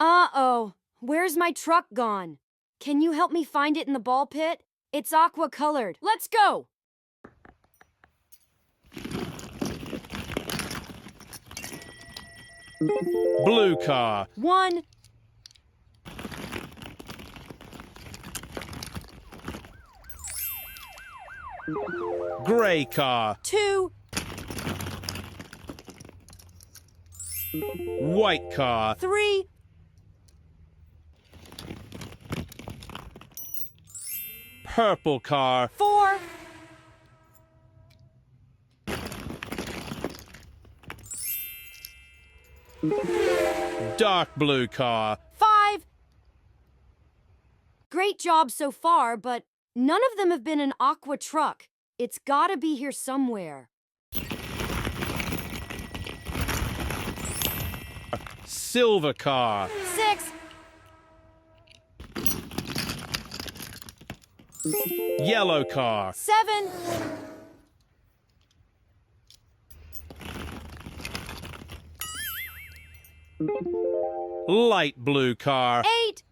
Uh-oh. Where's my truck gone? Can you help me find it in the ball pit? It's aqua colored. Let's go! Blue car. 1, Gray car. 2, White car. 3, Purple car. 4, Dark blue car. 5. Great job so far, but none of them have been an aqua truck. It's gotta be here somewhere. Silver car. 6, Yellow car. 7, Light blue car. 8,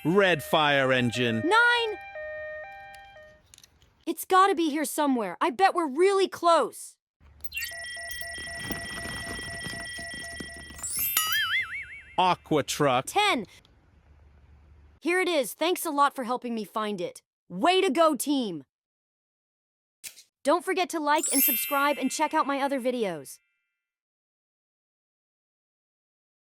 Red fire engine. 9. It's gotta be here somewhere. I bet we're really close. Aqua truck. 10. Here it is. Thanks a lot for helping me find it. Way to go, team! Don't forget to like and subscribe and check out my other videos.